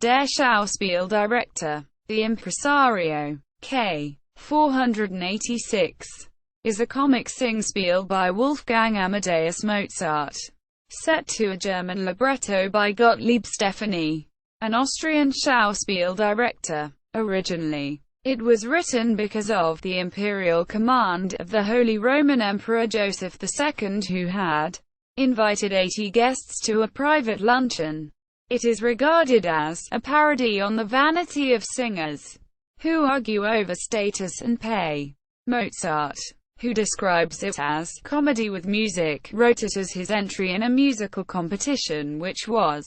Der Schauspieldirektor. The Impresario. K. 486. Is a comic singspiel by Wolfgang Amadeus Mozart, set to a German libretto by Gottlieb Stephanie, an Austrian Schauspieldirektor. Originally, it was written because of the imperial command of the Holy Roman Emperor Joseph II, who had invited 80 guests to a private luncheon. It is regarded as a parody on the vanity of singers who argue over status and pay. Mozart, who describes it as comedy with music, wrote it as his entry in a musical competition which was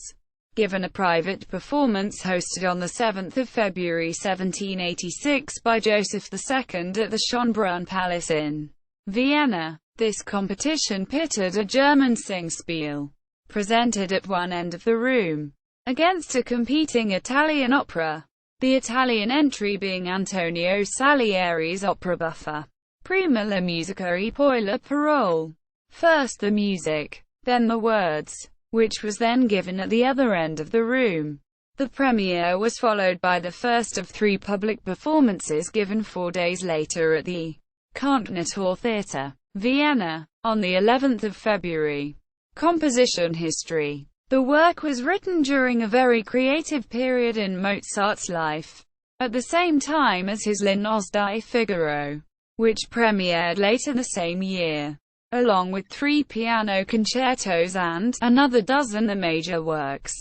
given a private performance hosted on 7 February 1786 by Joseph II at the Schönbrunn Palace in Vienna. This competition pitted a German singspiel, presented at one end of the room, against a competing Italian opera, the Italian entry being Antonio Salieri's opera buffa. Prima la musica e poi la parole. First the music, then the words, which was then given at the other end of the room. The premiere was followed by the first of 3 public performances given 4 days later at the Kärntnertor Theater, Vienna, on the 11th of February. Composition history. The work was written during a very creative period in Mozart's life, at the same time as his Les Noces di Figaro, which premiered later the same year, along with 3 piano concertos and another dozen of major works.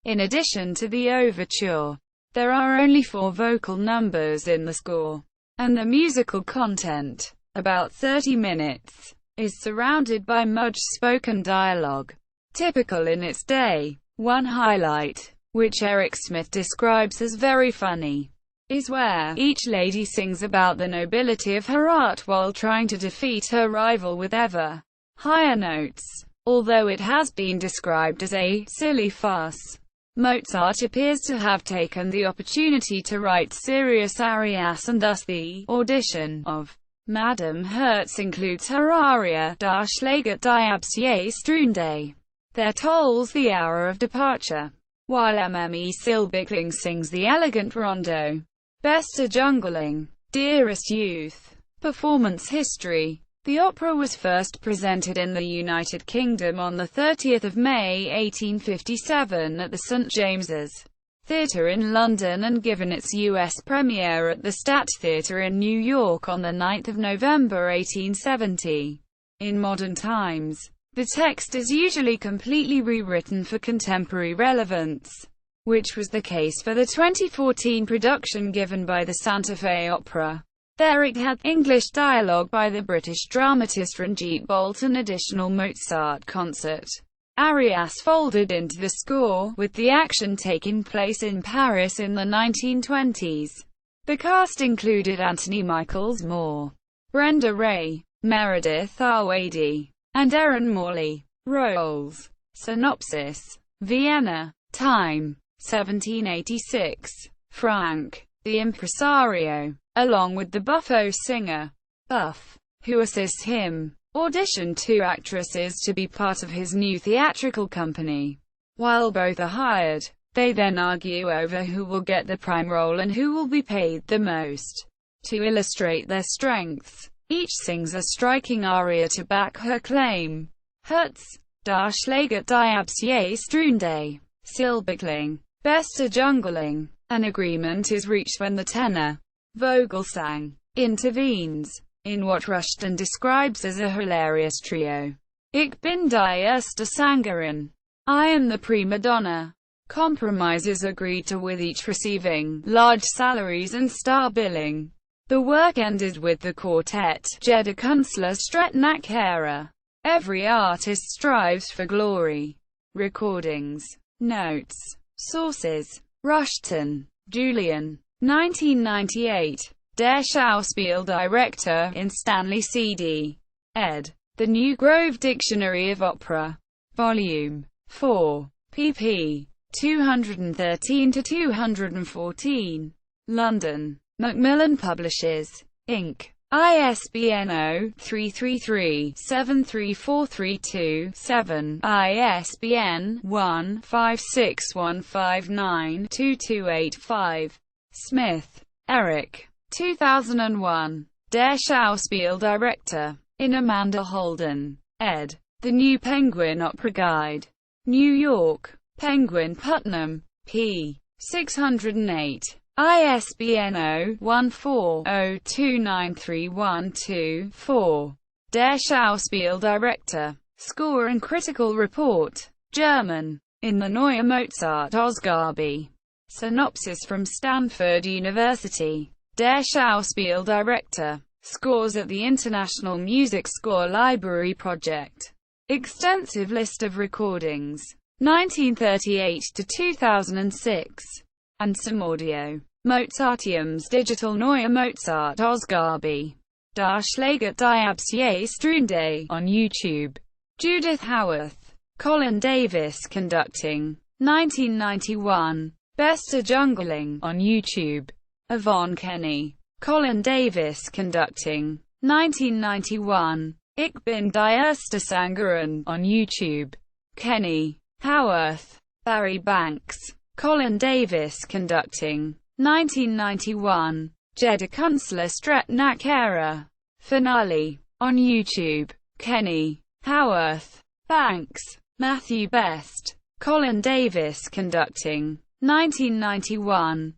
In addition to the overture, there are only 4 vocal numbers in the score, and the musical content, about 30 minutes, is surrounded by much spoken dialogue, typical in its day. One highlight, which Eric Smith describes as very funny, is where each lady sings about the nobility of her art while trying to defeat her rival with ever higher notes. Although it has been described as a silly farce, Mozart appears to have taken the opportunity to write serious arias, and thus the audition of Madame Herz includes her aria Das schlägt die Abschiedsstunde. There tolls the hour of departure, while Mme. Silberkling sings the elegant rondo. Bester Jungling, Dearest Youth. Performance history. The opera was first presented in the United Kingdom on 30 May 1857 at the St James's Theatre in London, and given its US premiere at the Stat Theatre in New York on 9 November 1870. In modern times, the text is usually completely rewritten for contemporary relevance, which was the case for the 2014 production given by the Santa Fe Opera. There it had English dialogue by the British dramatist Ranjit Bolt and additional Mozart concert arias folded into the score, with the action taking place in Paris in the 1920s. The cast included Anthony Michael Moore, Brenda Ray, Meredith Arwady, and Erin Morley. Roles. Synopsis. Vienna. Time. 1786. Frank, the impresario, along with the buffo singer, Buff, who assists him, auditioned 2 actresses to be part of his new theatrical company. While both are hired, they then argue over who will get the prime role and who will be paid the most. To illustrate their strengths, each sings a striking aria to back her claim. Herz, Da schlägt die Abschiedsstunde. Silberkling, Bester Jungling. An agreement is reached when the tenor, Vogelsang, intervenes, in what Rushton describes as a hilarious trio. Ich bin die erste Sängerin. I am the prima donna. Compromises agreed to, with each receiving large salaries and star billing. The work ended with the quartet, Jeder Künstler strebt nach Ehre. Every artist strives for glory. Recordings. Notes. Sources. Rushton, Julian. 1998. Der Schauspieldirektor in Stanley C.D. ed. The New Grove Dictionary of Opera. Volume 4. pp. 213–214. London. Macmillan Publishers, Inc. ISBN 0-333-73432-7, ISBN 1-56159-2285. Smith, Eric. 2001. Der Schauspieldirektor. In Amanda Holden. ed. The New Penguin Opera Guide. New York. Penguin Putnam. p. 608. ISBN 0-14-029312-4. Der Schauspieldirektor. Score and Critical Report. German. In the Neue Mozart Ausgabe. Synopsis from Stanford University. Der Schauspieldirektor. Scores at the International Music Score Library Project. Extensive list of recordings. 1938 to 2006. And some audio. Mozarteum's Digital Neue Mozart Ausgabe. Darschläge die Abschiedsstunde on YouTube. Judith Howarth. Colin Davis conducting. 1991. Bester Jungling on YouTube. Yvonne Kenny. Colin Davis conducting. 1991. Ich bin die erste Sängerin on YouTube. Kenny. Howarth. Barry Banks. Colin Davis conducting. 1991. Jede Künstler nach Ära. Finale. On YouTube. Kenny. Howarth. Banks. Matthew Best. Colin Davis conducting. 1991.